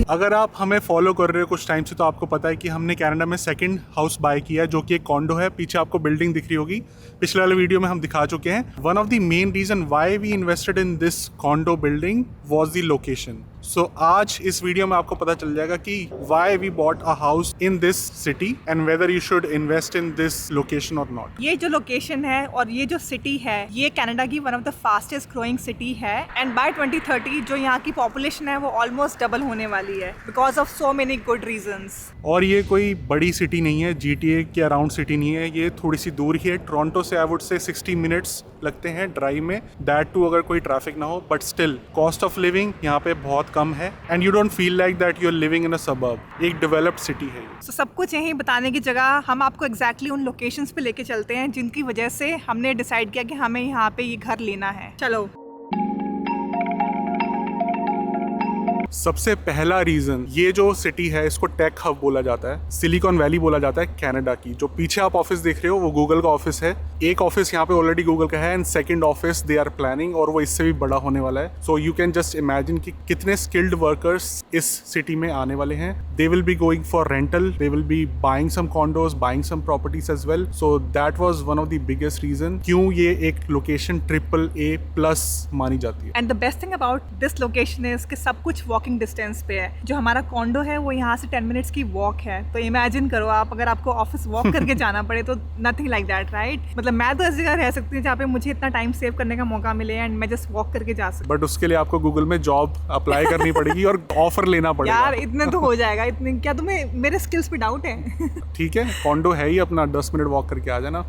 अगर आप हमें फॉलो कर रहे हो कुछ टाइम से तो आपको पता है कि हमने कनाडा में सेकंड हाउस बाय किया है, जो कि एक कॉन्डो है। पीछे आपको बिल्डिंग दिख रही होगी, पिछले वाले वीडियो में हम दिखा चुके हैं। One of the main reason why we invested in this condo building was the location. So आज इस वीडियो में आपको पता चल जाएगा कि why we bought a house in this city and whether you should invest in this location और नॉट। ये जो लोकेशन है और ये जो सिटी है, ये कनाडा की one of the fastest growing city है एंड बाय 2030 जो यहाँ की पॉपुलेशन है वो ऑलमोस्ट डबल होने वाली है because of so many good reasons. और ये कोई बड़ी सिटी नहीं है, GTA के अराउंड सिटी नहीं है, ये थोड़ी सी दूर ही है। टोरंटो से आई वुड से 60 मिनट्स लगते हैं ड्राइव में, दैट टू अगर कोई ट्रैफिक ना हो। But still cost of living यहाँ पे बहुत कम है and you don't feel like that you are living in a suburb. एक डेवलप्ड सिटी है। So, सब कुछ यहीं बताने की जगह हम आपको एग्जैक्टली उन लोकेशंस पे लेके चलते हैं जिनकी वजह से हमने डिसाइड किया कि हमें यहाँ पे ये घर लेना है। चलो। सबसे पहला रीजन, ये जो सिटी है इसको टेक हब बोला जाता है, सिलिकॉन वैली बोला जाता है कनाडा की। जो पीछे आप ऑफिस देख रहे हो वो गूगल का ऑफिस है। एक ऑफिस यहाँ पे ऑलरेडी गूगल का है and second office they are planning, और वो इससे भी बड़ा होने वाला है। So you can just imagine कि कितने स्किल्ड वर्कर्स इस सिटी में आने वाले हैं। They will be going for rental, they will be buying some condos, buying some properties as well. So that was one of the biggest reason क्यों ये एक लोकेशन AAA+ मानी जाती है। And the best thing about this location is कि सब कुछ walking distance पे है। जो हमारा कॉन्डो है वो यहाँ से 10 मिनट्स की वॉक है। तो इमेजिन करो आप, अगर आपको ऑफिस वॉक करके जाना पड़े तो नथिंग लाइक दैट, राइट? मतलब मैं तो ऐसी जगह रह सकती हूँ जहाँ पे मुझे इतना टाइम सेव करने का मौका मिले एंड मैं जस्ट वॉक करके जा सकती हूँ। बट उसके लिए आपको गूगल में जॉब अप्लाई करनी पड़ेगी और ऑफर लेना पड़ेगा। यार इतने तो हो जाएगा। इतने क्या तुम्हें मेरे स्किल्स पे डाउट है? ठीक है, कॉन्डो है ही अपना, 10 मिनट वॉक करके आ जाना।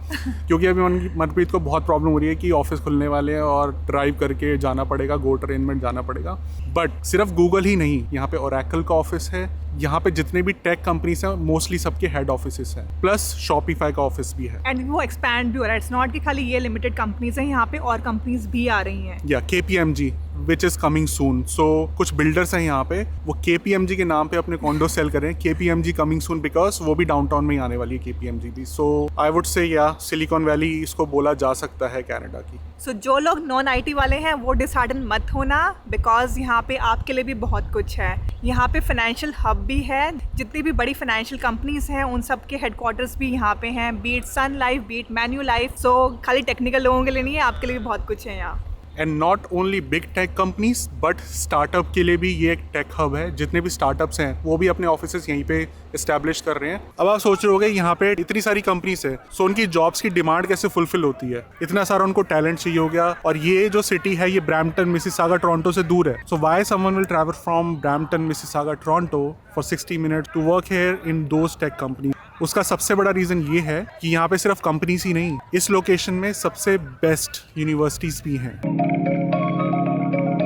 क्योंकि अभी मनप्रीत को बहुत प्रॉब्लम हो रही है कि ऑफिस खुलने वाले हैं और ड्राइव करके जाना पड़ेगा, गो ट्रेन में जाना पड़ेगा। बट सिर्फ गूगल ही नहीं, यहाँ पे ओरेकल का ऑफिस है। यहाँ पे जितने भी टेक कंपनीज हैं मोस्टली सबके हेड ऑफिसेस हैं, प्लस शॉपिफाई का ऑफिस भी है। एंड वो एक्सपैंड भी हो रहा है। इट्स नॉट कि खाली ये लिमिटेड कंपनीज हैं, यहाँ पे और कंपनीज भी आ रही हैं। या KPMG which is coming soon. So कुछ बिल्डर्स हैं यहाँ पे, वो KPMG के नाम पे अपने कॉन्डो सेल कर रहे हैं। KPMG कमिंग सून बिकॉज वो भी डाउनटाउन में ही आने वाली है KPMG भी। सो आई वुड से या सिलिकॉन वैली इसको बोला जा सकता है कनाडा की। सो जो लोग नॉन IT वाले हैं वो डिसहार्टन मत होना, बिकॉज यहाँ पे आपके लिए भी बहुत कुछ है। यहाँ पे फाइनेंशियल हब भी है। जितनी भी बड़ी फाइनेंशियल कंपनीज हैं उन सब के हेडक्वार्टर्स भी यहाँ पे हैं, बीट सन लाइफ, बीट मैन्यूलाइफ। सो खाली टेक्निकल लोगों के लिए नहीं है, आपके लिए भी बहुत कुछ है यहाँ। And not only big tech companies but startup के लिए भी ये एक टेक हब है। जितने भी स्टार्टअप्स हैं वो भी अपने ऑफिसेस यहीं पे एस्टैब्लिश कर रहे हैं। अब आप सोच रहे होगे यहाँ पे इतनी सारी कंपनीज है, सो उनकी जॉब्स की डिमांड कैसे फुलफिल होती है? इतना सारा उनको टैलेंट चाहिए हो गया। और ये जो सिटी है ये ब्रैम्पटन, मिसिसागा, टोरंटो से दूर है। So why someone will travel from Brampton, Mississauga, Toronto for 60 minutes to work here in those tech company? उसका सबसे बड़ा रीजन ये है कि यहाँ पे सिर्फ कंपनीज ही नहीं, इस लोकेशन में सबसे बेस्ट यूनिवर्सिटीज भी हैं।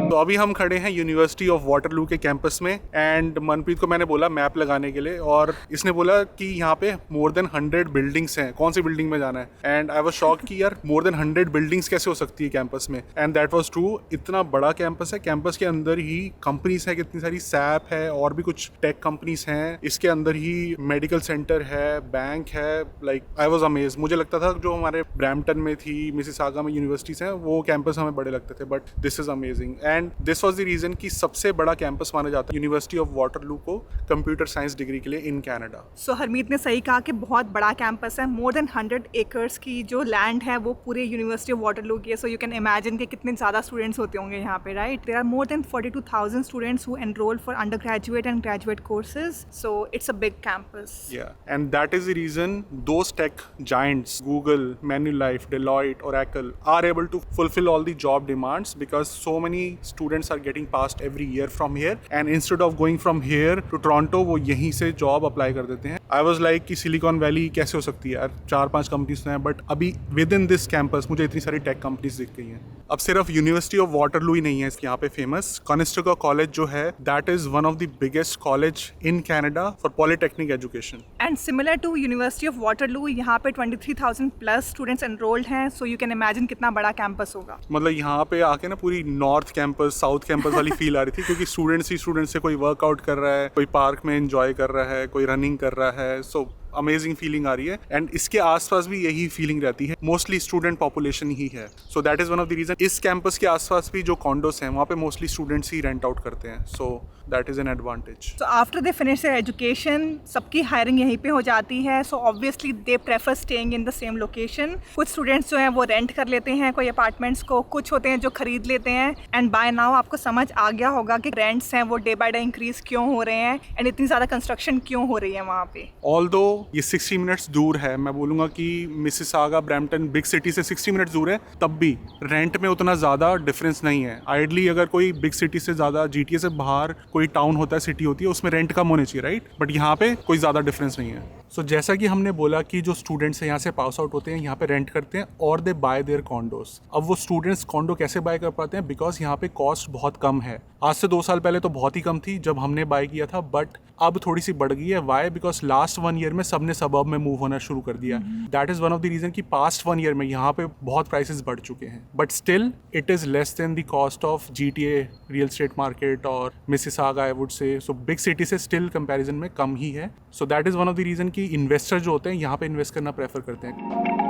तो अभी हम खड़े हैं यूनिवर्सिटी ऑफ वाटरलू के कैंपस में एंड मनप्रीत को मैंने बोला मैप लगाने के लिए, और इसने बोला कि यहाँ पे मोर देन 100 बिल्डिंग्स हैं, कौन सी बिल्डिंग में जाना है। एंड आई वाज शॉक कि यार मोर देन 100 बिल्डिंग्स कैसे हो सकती है कैंपस में। And that was true. इतना बड़ा कैंपस है, कैंपस के अंदर ही कंपनीज है, कितनी सारी सैप है और भी कुछ टेक कंपनीज हैं। इसके अंदर ही मेडिकल सेंटर है, बैंक है। Like I was amazed. मुझे लगता था जो हमारे ब्रैम्पटन में थी, मिसिसागा में यूनिवर्सिटीज हैं वो कैंपस हमें बड़े लगते थे, but this is amazing. And this was the reason कि सबसे बड़ा कैंपस माना जाता है यूनिवर्सिटी ऑफ वाटरलू को कंप्यूटर साइंस डिग्री के लिए इन कनाडा। सो हरमीत ने सही कहा कि बहुत बड़ा कैंपस है। मोर देन 100 एकर्स की जो लैंड है वो पूरे यूनिवर्सिटी ऑफ वाटरलू की है। सो यू कैन इमेजिन कि कितने ज़्यादा स्टूडेंट्स होते होंगे यहाँ पे, right? There are more than 42,000 students who enroll for undergraduate and graduate courses. So it's a big campus. And that is the reason those tech giants Google, Manulife, Deloitte, Oracle are able to fulfil all the job demands because so many students are getting passed every year from here, and instead of going from here to Toronto वो यहीं से job apply कर देते हैं। I was like कि silicon valley कैसे हो सकती है यार, 4-5 कंपनीज हैं, बट अभी विद इन दिस कैंपस मुझे इतनी सारी टेक कंपनीज दिख गई हैं। अब सिर्फ यूनिवर्सिटी ऑफ वाटरलू ही नहीं है यहाँ पे फेमस, कॉनिस्टेगा कॉलेज जो है that is one of the biggest college in Canada for polytechnic education. And similar to University of Waterloo यहाँ पे 23,000 प्लस स्टूडेंट्स एनरोल्ड हैं। सो यू कैन इमेजिन कितना बड़ा कैंपस होगा। मतलब यहाँ पे आके ना पूरी नॉर्थ कैंपस, साउथ कैंपस वाली फील आ रही थी, क्योंकि स्टूडेंट्स ही स्टूडेंट्स से कोई वर्कआउट कर रहा है, कोई पार्क में एंजॉय कर रहा है, कोई रनिंग कर रहा है। सो अमेजिंग फीलिंग आ रही है। एंड इसके आसपास भी यही फीलिंग रहती है, मोस्टली स्टूडेंट पॉपुलेशन ही है। So that is one of the reason इस कैंपस के आसपास भी जो कॉन्डोस हैं वहाँ पे मोस्टली स्टूडेंट्स ही रेंट आउट करते हैं। So that is an advantage. So after they finish their education, सबकी हायरिंग यहीं पे हो जाती है। So obviously they prefer staying in the same location. कुछ स्टूडेंट्स जो हैं वो रेंट कर लेते हैं कोई अपार्टमेंट्स को, कुछ होते हैं जो खरीद लेते हैं। एंड बाय नाउ आपको समझ आ गया होगा कि रेंट्स हैं वो डे बाय डे इंक्रीज क्यों हो रहे हैं एंड इतनी ज़्यादा कंस्ट्रक्शन क्यों हो रही है वहाँ पे। ऑल्दो ये 60 मिनट्स दूर है, मैं बोलूँगा कि मिसिसागा, ब्रैम्पटन बिग सिटी से 60 मिनट्स दूर है, तब भी रेंट में उतना ज़्यादा डिफरेंस नहीं है। आइडली अगर कोई बिग सिटी से ज़्यादा GTA से बाहर कोई टाउन होता है, सिटी होती है, उसमें रेंट कम होने चाहिए, राइट? बट यहाँ पे कोई ज़्यादा डिफरेंस नहीं है। सो जैसा कि हमने बोला कि जो स्टूडेंट्स हैं यहाँ से पास आउट होते हैं, यहाँ पे रेंट करते हैं और दे बाय देयर कॉन्डोस। अब वो स्टूडेंट्स कॉन्डो कैसे बाय कर पाते हैं? बिकॉज यहाँ पे कॉस्ट बहुत कम है। आज से 2 साल पहले तो बहुत ही कम थी जब हमने बाय किया था, बट अब थोड़ी सी बढ़ गई है। वाई? बिकॉज लास्ट 1 ईयर में सबने सबअर्ब में मूव होना शुरू कर दिया। That is one of the reason कि पास्ट 1 ईयर में यहाँ पे बहुत प्राइसेस बढ़ चुके हैं, but still it is less than the cost of GTA real estate market और Mississauga, I would say. So big city से स्टिल कंपैरिजन में कम ही है। So that is one of the reason कि इन्वेस्टर जो होते हैं यहाँ पे इन्वेस्ट करना प्रेफर करते हैं।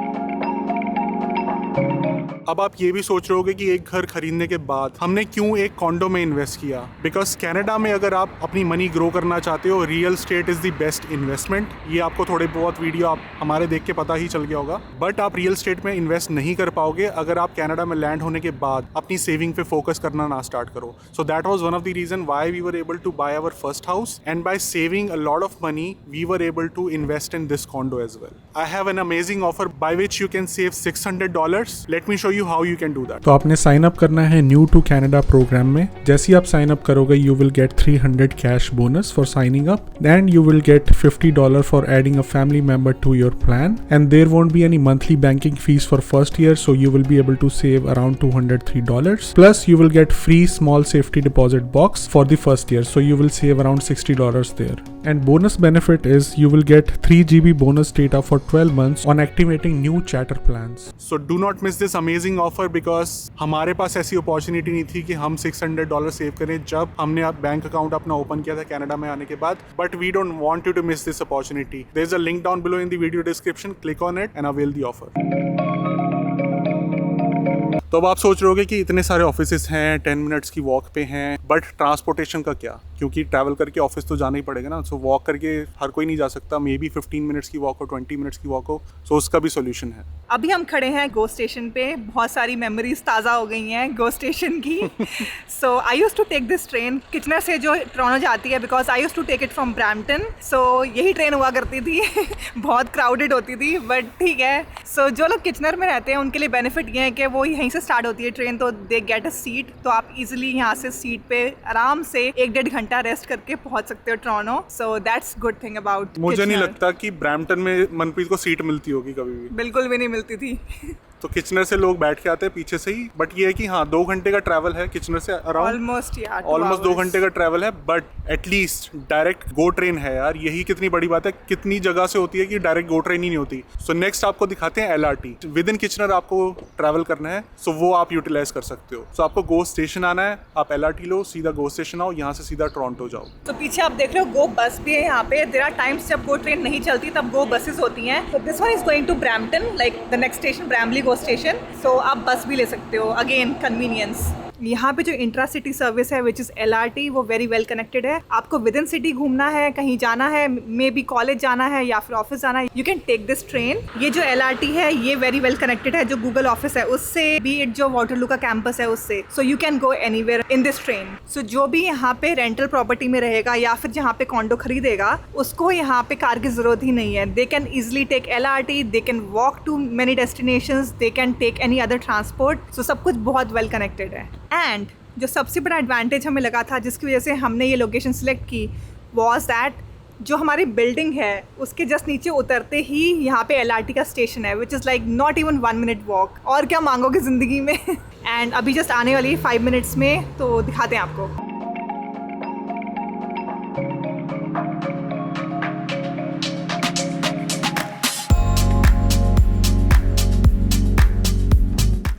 अब आप ये भी सोच रहे होगे कि एक घर खरीदने के बाद हमने क्यों एक कॉन्डो में इन्वेस्ट किया? बिकॉज कनाडा में अगर आप अपनी मनी ग्रो करना चाहते हो, real estate is the best investment. ये आपको थोड़े बहुत वीडियो आप हमारे देख के पता ही चल गया होगा। बट आप रियल स्टेट में इन्वेस्ट नहीं कर पाओगे अगर आप कनाडा में लैंड होने के बाद अपनी सेविंग पे फोकस करना ना स्टार्ट करो। So that was one of the reason why we were able to buy our first house, and by saving a lot of money we were able to invest in this condo as well. I have an amazing offer by which you can save $600। Let me show you how you can do that. तो आपने sign up करना है new to Canada programme में। जैसे ही आप sign up करोगे you will get 300 cash bonus for signing up and you will get $50 for adding a family member to your plan and there won't be any monthly banking fees for first year, so you will be able to save around $203. Plus you will get free small safety deposit box for the first year, so you will save around $60 there. And bonus benefit is you will get 3 GB bonus data for 12 months on activating new chatter plans. So do not miss this amazing offer because हमारे पास ऐसी opportunity नहीं थी कि हम $600 save करें जब हमने bank account अपना ओपन किया था कनाडा में आने के बाद। But we don't want you to miss this opportunity. There is a link down below in the video description, click on it and avail the offer. तो अब आप सोच रहे होगे कि इतने सारे ऑफिसेस हैं, 10 मिनट्स की वॉक पे हैं, बट ट्रांसपोर्टेशन का क्या? क्योंकि ट्रैवल करके ऑफिस तो जाना ही पड़ेगा ना। सो वॉक करके हर कोई नहीं जा सकता, मे बी 15 मिनट्स की वॉक हो, 20 मिनट्स की वॉक हो। सो उसका भी सोल्यूशन है। अभी हम खड़े हैं गो स्टेशन पे, बहुत सारी मेमोरीज ताज़ा हो गई हैं गो स्टेशन की। So I used to take this train Kitchener से जो टोरंटो जाती है, because I used to take it from Brampton. So यही ट्रेन हुआ करती थी। बहुत क्राउडेड होती थी, बट ठीक है। सो जो लोग किचनर में रहते हैं उनके लिए बेनिफिट ये है कि वो यहीं से स्टार्ट होती है ट्रेन, तो दे गेट अ सीट। तो आप इजीली यहाँ से सीट पे आराम से 1-1.5 घंटा रेस्ट करके पहुँच सकते हो Toronto. So that's good thing about. मुझे नहीं लगता कि ब्रैम्पटन में मनप्रीत को सीट मिलती होगी कभी भी। बिल्कुल भी नहीं मिलती थी। तो किचनर से लोग बैठ के आते हैं पीछे से ही। बट ये है कि हाँ, 2 घंटे का ट्रैवल है किचनर से, अराउंड ऑलमोस्ट 2 घंटे का ट्रैवल है। But at least direct go train है यार, यही कितनी बड़ी बात है। कितनी जगह से होती है कि डायरेक्ट गो ट्रेन ही नहीं होती। सो नेक्स्ट आपको दिखाते हैं LRT। विद इन किचनर आपको ट्रैवल करना है, सो वो आप यूटिलाइज कर सकते हो। सो आपको गो स्टेशन आना है, आप LRT लो, सीधा गो स्टेशन आओ, यहाँ से सीधा टोरंटो जाओ। तो पीछे आप देख रहे हो गो बस भी है यहाँ पे। देयर आर टाइम्स जब गो ट्रेन नहीं चलती तब गो बसेस होती हैं। तो this one is going to Brampton, like the next station Bramalea go station. So आप बस भी ले सकते हो, अगेन कन्वीनियंस। यहाँ पे जो इंट्रा सिटी सर्विस है विच इज़ LRT, वो वेरी वेल कनेक्टेड है। आपको विद इन सिटी घूमना है, कहीं जाना है, मे बी कॉलेज जाना है या फिर ऑफिस जाना है, you can take this train. ये जो LRT है ये वेरी वेल कनेक्टेड है जो गूगल ऑफिस है उससे, बी इट जो वाटरलू का कैंपस है उससे। So you can go anywhere in this train. So जो भी यहाँ पे रेंटल प्रॉपर्टी में रहेगा या फिर जहाँ पे कॉन्डो खरीदेगा, उसको यहाँ पे कार की जरूरत ही नहीं है। They can easily take LRT, they can walk to many destinations, they can take any other transport. So सब कुछ बहुत वेल कनेक्टेड है। एंड जो सबसे बड़ा एडवांटेज हमें लगा था जिसकी वजह से हमने ये लोकेशन सिलेक्ट की, वॉज दैट जो हमारी बिल्डिंग है उसके जस्ट नीचे उतरते ही यहाँ पे LRT का स्टेशन है, which is like not even 1 minute walk. और क्या मांगोगे ज़िंदगी में। एंड अभी जस्ट आने वाली 5 मिनट्स में, तो दिखाते हैं आपको।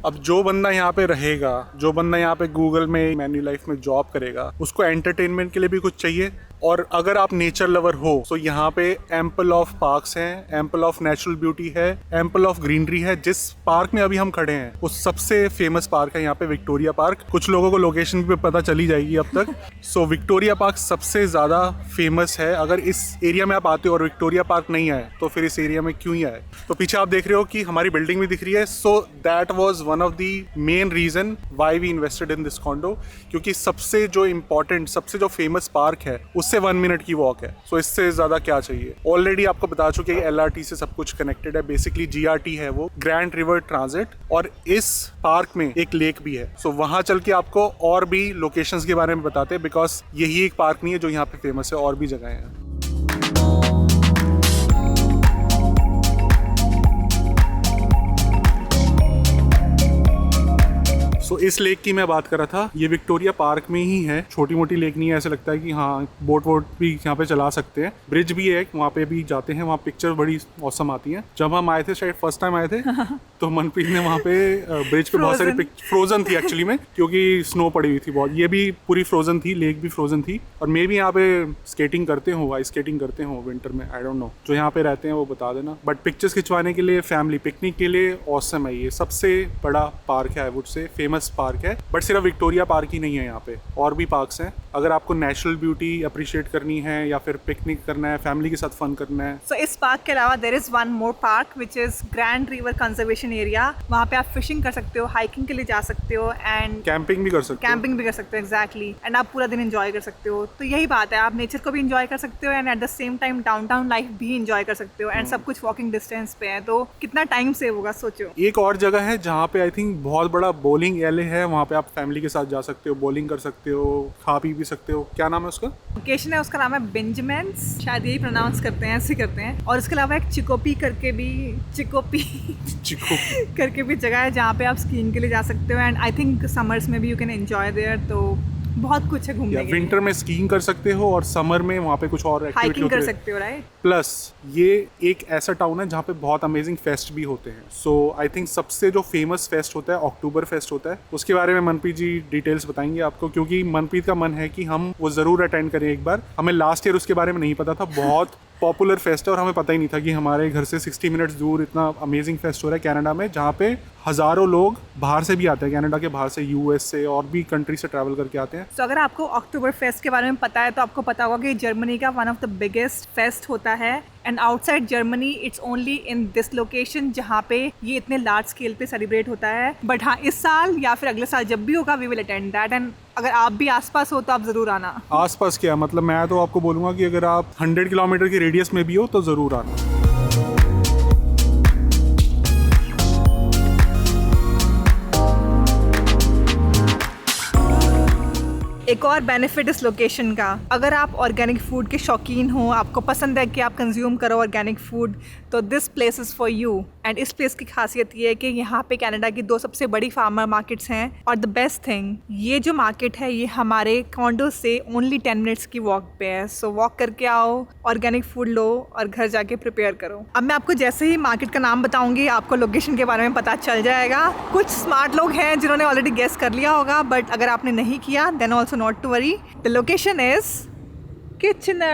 अब जो बंदा यहाँ पे रहेगा, जो बंदा यहाँ पे गूगल में मैन्यू लाइफ में जॉब करेगा, उसको एंटरटेनमेंट के लिए भी कुछ चाहिए और अगर आप नेचर लवर हो तो यहाँ पे एम्पल ऑफ पार्क्स हैं, एम्पल ऑफ नेचुरल ब्यूटी है, एम्पल ऑफ ग्रीनरी है। जिस पार्क में अभी हम खड़े हैं वो सबसे फेमस पार्क है यहाँ पे, विक्टोरिया पार्क। कुछ लोगों को लोकेशन भी पता चली जाएगी अब तक। सो विक्टोरिया पार्क सबसे ज़्यादा फेमस है। अगर इस एरिया में आप आते हो और विक्टोरिया पार्क नहीं आए तो फिर इस एरिया में क्यों ही आए। तो पीछे आप देख रहे हो कि हमारी बिल्डिंग भी दिख रही है। So that was one of the main reason why we invested in this condo, क्योंकि सबसे जो इम्पोर्टेंट, सबसे जो फेमस पार्क है उससे 1 मिनट की वॉक है। सो इससे ज़्यादा क्या चाहिए। ऑलरेडी आपको बता चुके हैं LRT से सब कुछ कनेक्टेड है। बेसिकली GRT है वो, ग्रैंड रिवर ट्रांजिट, और इस पार्क में एक लेक भी है। सो वहाँ चल के आपको और भी लोकेशंस के बारे में बताते हैं, बिकॉज यही एक पार्क नहीं है जो यहाँ पे फेमस है, और भी जगह हैं। सो इस लेक की मैं बात कर रहा था, ये विक्टोरिया पार्क में ही है। छोटी मोटी लेक नहीं है, ऐसे लगता है कि हाँ बोट वोट भी यहाँ पे चला सकते हैं। ब्रिज भी है, वहाँ पे भी जाते हैं, वहाँ पिक्चर बड़ी औसम आती हैं। जब हम आए थे, शायद फर्स्ट टाइम आए थे, तो मनप्रीत ने वहाँ पे ब्रिज पे बहुत सारी फ्रोजन थी एक्चुअली में, क्योंकि स्नो पड़ी हुई थी बहुत। ये भी पूरी फ्रोजन थी, लेक भी फ्रोजन थी। और मे भी यहाँ पे स्केटिंग करते हो, आइस स्केटिंग करते हो विंटर में, आई डोंट नो। जो यहाँ पे रहते हैं वो बता देना। बट पिक्चर्स खिंचवाने के लिए, फैमिली पिकनिक के लिए औसम है। ये सबसे बड़ा पार्क है, आई वुड से फेमस पार्क है। बट सिर्फ विक्टोरिया पार्क ही नहीं है, यहाँ पे और भी पार्क्स हैं। अगर आपको नेचुरल ब्यूटी अप्रिशिएट करनी है या फिर पिकनिक करना है, फैमिली के साथ फन करना है। सो इस पार्क के अलावा there is one more park which is Grand River Conservation Area. वहाँ पे आप फिशिंग कर सकते हो, हाइकिंग के लिए जा सकते हो, एंड कैंपिंग भी कर सकते हो। कैंपिंग भी कर सकते हो, एग्जैक्टली। एंड आप पूरा दिन एंजॉय कर सकते हो। तो यही बात है, आप नेचर को भी एंजॉय कर सकते हो and at the same time downtown life भी एंजॉय कर सकते हो। एंड सब कुछ वॉकिंग डिस्टेंस पे है, तो कितना टाइम सेव होगा सोचो। एक और जगह है जहाँ पे आई थिंक बहुत बड़ा बॉलिंग एले है। वहाँ पे आप फैमिली के साथ जा सकते हो, बॉलिंग कर सकते हो, खा पी भी सकते हो। क्या नाम है उसका? लोकेशन है उसका नाम है बेंजामिन्स, शायद यही प्रोनाउंस करते हैं, ऐसे करते हैं। और उसके अलावा एक चिकोपी करके भी करके भी जगह है जहाँ पे आप स्कीइंग के लिए जा सकते हो। एंड आई थिंक समर्स में भी यू कैन एंजॉय देयर। तो बहुत कुछ है घूमने के लिए। विंटर में स्कीइंग कर सकते हो और समर में वहाँ पे कुछ और एक्टिविटी हाइकिंग कर सकते हो, राइट। प्लस ये एक ऐसा टाउन है जहाँ पे बहुत अमेजिंग फेस्ट भी होते हैं। सो आई थिंक सबसे जो फेमस फेस्ट होता है अक्टूबर फेस्ट होता है। उसके बारे में मनप्रीत जी डिटेल्स बताएंगे आपको, क्योंकि मनप्रीत का मन है कि हम वो ज़रूर अटेंड करें एक बार। हमें लास्ट ईयर उसके बारे में नहीं पता था। बहुत पॉपुलर फेस्ट है और हमें पता ही नहीं था कि हमारे घर से 60 मिनट्स दूर इतना अमेजिंग फेस्ट हो रहा है कनाडा में, जहाँ पे हज़ारों लोग बाहर से भी आते हैं, कनाडा के बाहर से, US से और भी कंट्री से ट्रैवल करके आते हैं। तो अगर आपको अक्टूबर फेस्ट के बारे में पता है तो आपको पता होगा कि जर्मनी का one of the biggest fest होता है। And outside Germany it's only in this location जहाँ पे ये इतने लार्ज स्केल पे सेलिब्रेट होता है। बट हाँ, इस साल या फिर अगले साल जब भी होगा we will attend that. And अगर आप भी आसपास हो तो आप ज़रूर आना। आसपास क्या मतलब, मैं तो आपको बोलूँगा कि अगर आप 100 किलोमीटर की रेडियस में भी हो तो ज़रूर आना। एक और बेनिफिट इस लोकेशन का, अगर आप ऑर्गेनिक फूड के शौकीन हो, आपको पसंद है कि आप कंज्यूम करो ऑर्गेनिक फूड, तो this place is for you. And इस प्लेस की खासियत ये है कि यहाँ पे कनाडा की 2 सबसे बड़ी फार्मर मार्केट्स हैं। और द बेस्ट थिंग, ये जो मार्केट है ये हमारे कॉन्डो से ओनली 10 मिनट्स की वॉक पे है। सो वॉक करके आओ, ऑर्गेनिक फूड लो और घर जाके प्रिपेयर करो। अब मैं आपको जैसे ही मार्केट का नाम बताऊंगी आपको लोकेशन के बारे में पता चल जाएगा। कुछ स्मार्ट लोग हैं जिन्होंने ऑलरेडी गेस कर लिया होगा, बट अगर आपने नहीं किया then also not to worry, the location is Kitchener।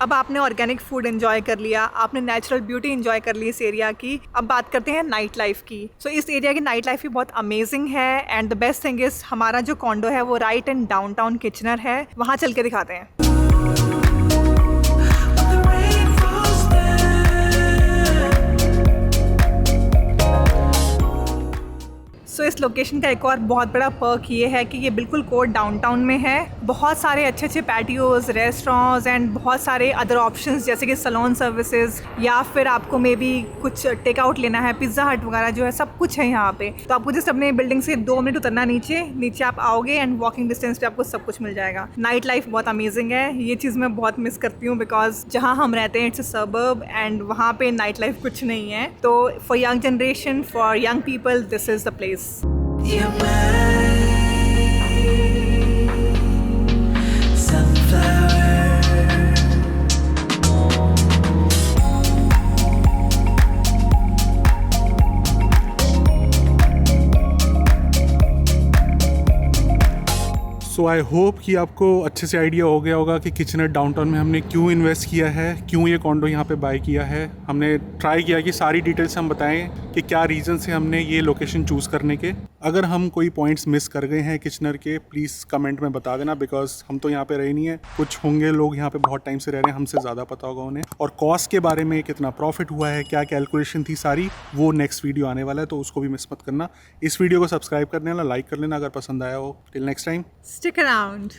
अब आपने ऑर्गेनिक फूड एंजॉय कर लिया, आपने नेचुरल ब्यूटी एंजॉय कर ली इस एरिया की। अब बात करते हैं नाइट लाइफ की। सो इस एरिया की नाइट लाइफ भी बहुत अमेजिंग है। And the best thing is हमारा जो कॉन्डो है वो राइट इन डाउनटाउन किचनर है। वहाँ चल के दिखाते हैं। सो इस लोकेशन का एक और बहुत बड़ा पर्क ये है कि ये बिल्कुल कोर डाउनटाउन में है। बहुत सारे अच्छे अच्छे पैटियोज़, रेस्टोरेंट्स एंड बहुत सारे अदर ऑप्शंस जैसे कि सैलून सर्विसेज, या फिर आपको मे बी कुछ टेक आउट लेना है, पिज़्ज़ा हट वगैरह जो है सब कुछ है यहाँ पे। तो आपको जस्ट अपने बिल्डिंग से 2 मिनट उतरना नीचे आप आओगे एंड वॉकिंग डिस्टेंस पे आपको सब कुछ मिल जाएगा। नाइट लाइफ बहुत अमेजिंग है, ये चीज़ मैं बहुत मिस करती हूँ बिकॉज जहाँ हम रहते हैं इट्स अ सबर्ब एंड वहाँ पे नाइट लाइफ कुछ नहीं है। तो for young generation, for young people, this is the place. So I hope कि आपको अच्छे से आइडिया हो गया होगा कि किचनर डाउनटाउन में हमने क्यों इन्वेस्ट किया है, क्यों ये कॉन्डो यहाँ पे बाय किया है। हमने ट्राई किया कि सारी डिटेल्स हम बताएं कि क्या रीज़न से हमने ये लोकेशन चूज़ करने के। अगर हम कोई पॉइंट्स मिस कर गए हैं किचनर के, प्लीज़ कमेंट में बता देना, बिकॉज हम तो यहाँ पे रहे नहीं है। कुछ होंगे लोग यहाँ पे बहुत टाइम से रह रहे हैं, हमसे ज़्यादा पता होगा उन्हें। और कॉस्ट के बारे में, कितना प्रॉफिट हुआ है, क्या कैलकुलेशन थी सारी, वो नेक्स्ट वीडियो आने वाला है, तो उसको भी मिस मत करना। इस वीडियो को सब्सक्राइब कर लेना, लाइक कर लेना अगर पसंद आया हो। Till next time, Stick around.